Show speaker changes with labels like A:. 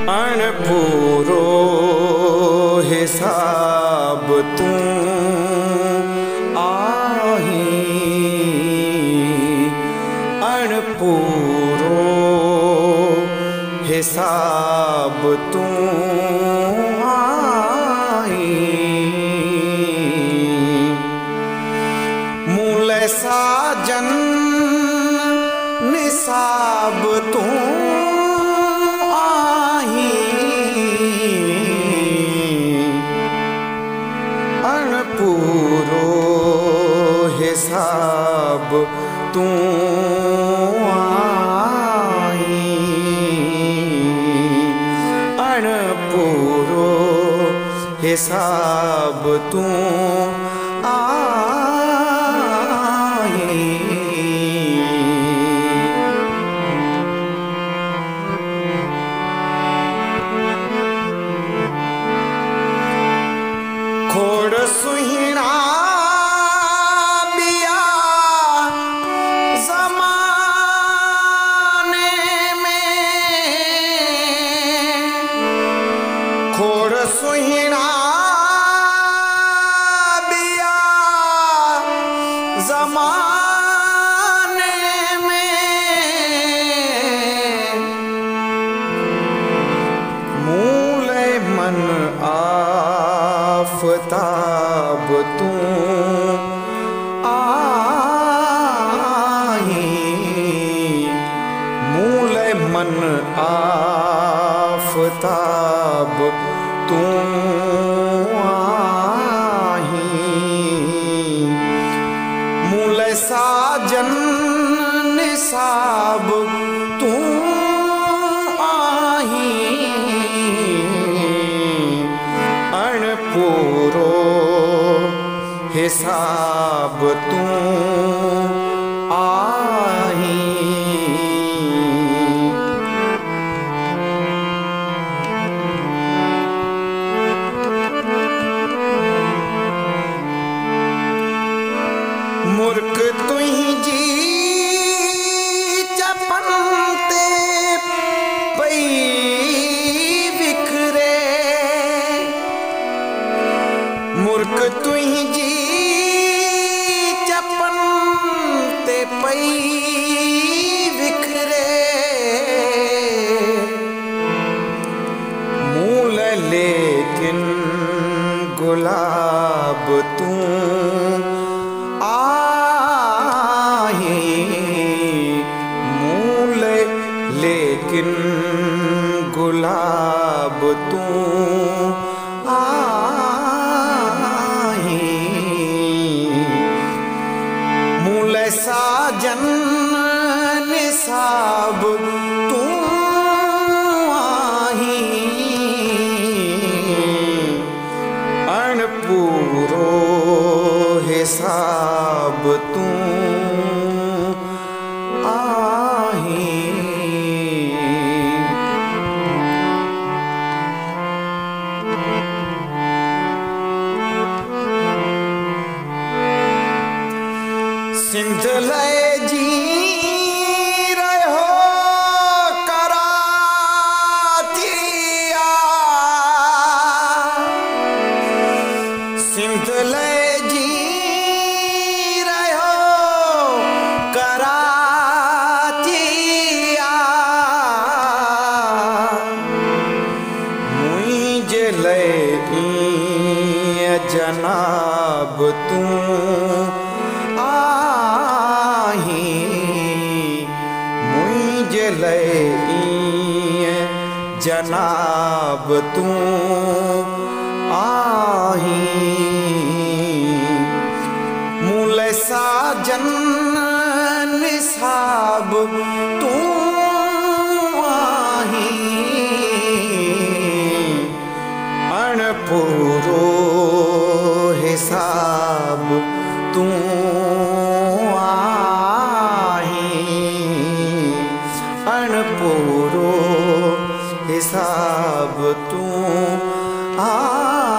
A: अणपूरो हिसाब तू आही, अणपूरो हिसाब तू आही। मूल साजन निसाब तू अणपूरो हिसाब तू आई, अणपूरो हिसाब तू आई। खोड़ सुहिणा बिया ज़माने में, खोड़ सुहिणा बिया ज़माने में, मूल मन आफ़ताब तू आई, मूल मन आफ़ताब तू आई। मूल साजन निसाब तू आई, अणपूरो हिसाब तू आई। मुर्क तुही जी चपन ते पई विखरे, मुर्क तुही जी चपन ते पई विखरे, मूल लेकिन गुलाब तू आई, मूल लेकिन गुलाब तू आई। मूल साजन निसाब तू आई, अणपूरो हिसाब तू आई। सिंध लय जी रहो कराचिया, सिंध लय जी रहो कराचिया, मुझे लय जनाब तू आई, मुझे लय जनाब तू आई। मूल साजन निसाब तू आई, अणपूरो हिसाब तू आई, अणपूरो हिसाब तू आई।